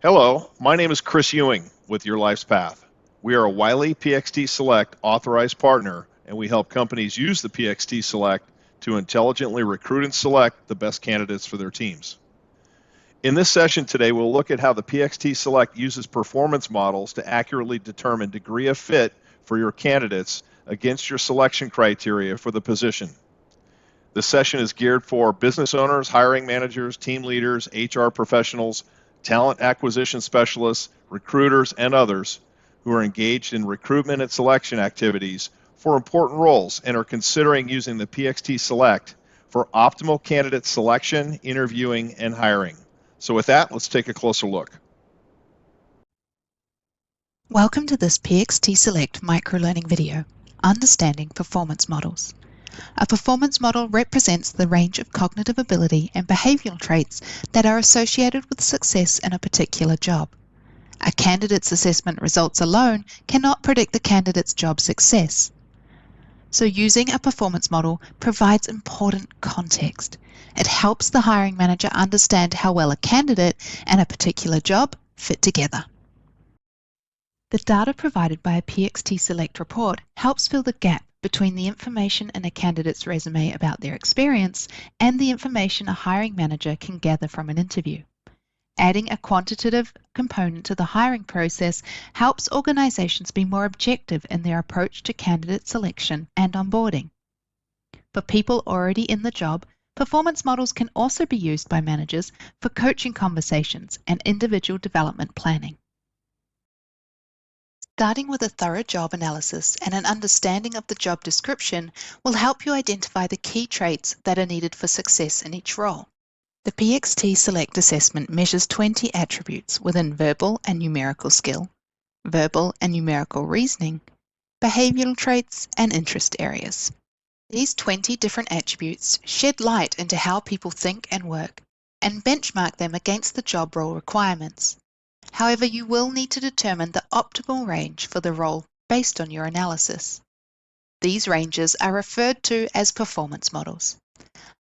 Hello, my name is Chris Ewing with Your Life's Path. We are a Wiley PXT Select authorized partner, and we help companies use the PXT Select to intelligently recruit and select the best candidates for their teams. In this session today, we'll look at how the PXT Select uses performance models to accurately determine degree of fit for your candidates against your selection criteria for the position. This session is geared for business owners, hiring managers, team leaders, HR professionals, talent acquisition specialists, recruiters, and others who are engaged in recruitment and selection activities for important roles and are considering using the PXT Select for optimal candidate selection, interviewing, and hiring. So with that, let's take a closer look. Welcome to this PXT Select microlearning video, Understanding Performance Models. A performance model represents the range of cognitive ability and behavioral traits that are associated with success in a particular job. A candidate's assessment results alone cannot predict the candidate's job success. So using a performance model provides important context. It helps the hiring manager understand how well a candidate and a particular job fit together. The data provided by a PXT Select report helps fill the gap between the information in a candidate's resume about their experience and the information a hiring manager can gather from an interview. Adding a quantitative component to the hiring process helps organizations be more objective in their approach to candidate selection and onboarding. For people already in the job, performance models can also be used by managers for coaching conversations and individual development planning. Starting with a thorough job analysis and an understanding of the job description will help you identify the key traits that are needed for success in each role. The PXT Select assessment measures 20 attributes within verbal and numerical skill, verbal and numerical reasoning, behavioral traits, and interest areas. These 20 different attributes shed light into how people think and work and benchmark them against the job role requirements. However, you will need to determine the optimal range for the role based on your analysis. These ranges are referred to as performance models.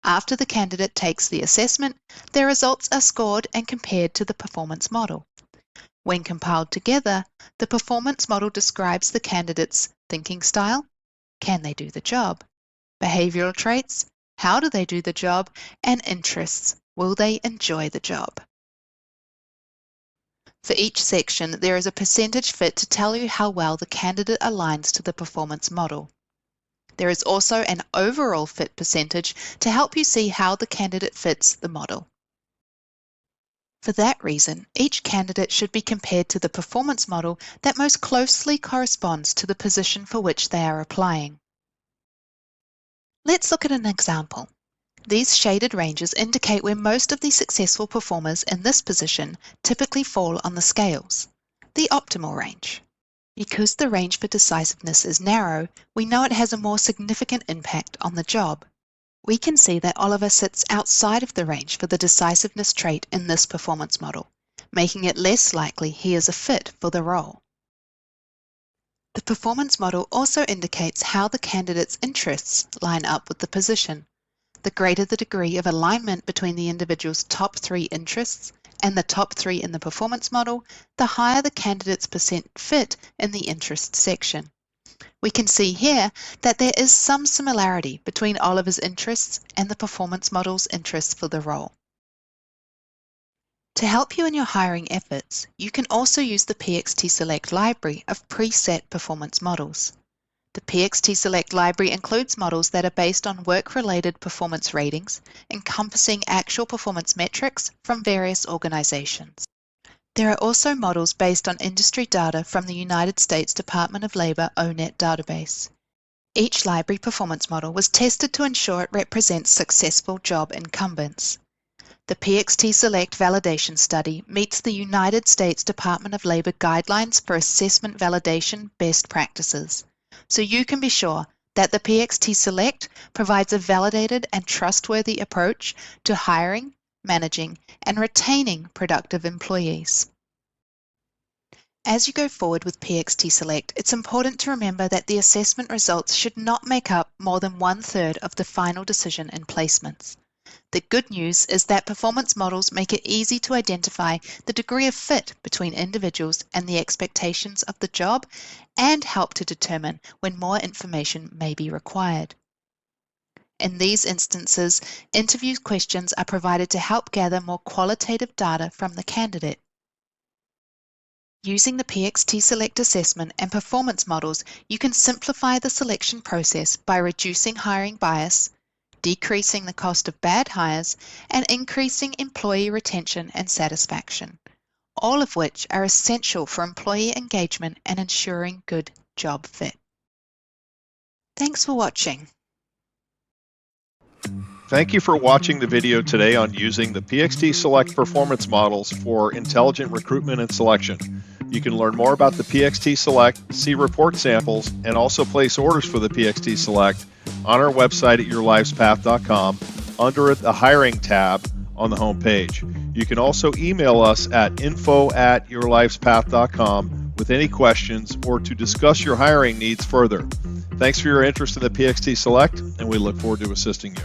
After the candidate takes the assessment, their results are scored and compared to the performance model. When compiled together, the performance model describes the candidate's thinking style, can they do the job, behavioral traits, how do they do the job, and interests, will they enjoy the job. For each section, there is a percentage fit to tell you how well the candidate aligns to the performance model. There is also an overall fit percentage to help you see how the candidate fits the model. For that reason, each candidate should be compared to the performance model that most closely corresponds to the position for which they are applying. Let's look at an example. These shaded ranges indicate where most of the successful performers in this position typically fall on the scales, the optimal range. Because the range for decisiveness is narrow, we know it has a more significant impact on the job. We can see that Oliver sits outside of the range for the decisiveness trait in this performance model, making it less likely he is a fit for the role. The performance model also indicates how the candidate's interests line up with the position. The greater the degree of alignment between the individual's top 3 interests and the top 3 in the performance model, the higher the candidate's percent fit in the interest section. We can see here that there is some similarity between Oliver's interests and the performance model's interests for the role. To help you in your hiring efforts, you can also use the PXT Select library of preset performance models. The PXT Select library includes models that are based on work-related performance ratings, encompassing actual performance metrics from various organizations. There are also models based on industry data from the United States Department of Labor ONET database. Each library performance model was tested to ensure it represents successful job incumbents. The PXT Select validation study meets the United States Department of Labor guidelines for assessment validation best practices, so you can be sure that the PXT Select provides a validated and trustworthy approach to hiring, managing, and retaining productive employees. As you go forward with PXT Select, it's important to remember that the assessment results should not make up more than 1/3 of the final decision in placements. The good news is that performance models make it easy to identify the degree of fit between individuals and the expectations of the job and help to determine when more information may be required. In these instances, interview questions are provided to help gather more qualitative data from the candidate. Using the PXT Select assessment and performance models, you can simplify the selection process by reducing hiring bias, decreasing the cost of bad hires, and increasing employee retention and satisfaction, all of which are essential for employee engagement and ensuring good job fit. Thanks for watching. Thank you for watching the video today on using the PXT Select performance models for intelligent recruitment and selection. You can learn more about the PXT Select, see report samples, and also place orders for the PXT Select on our website at yourlifespath.com under the Hiring tab on the home page. You can also email us at info@yourlifespath.com with any questions or to discuss your hiring needs further. Thanks for your interest in the PXT Select, and we look forward to assisting you.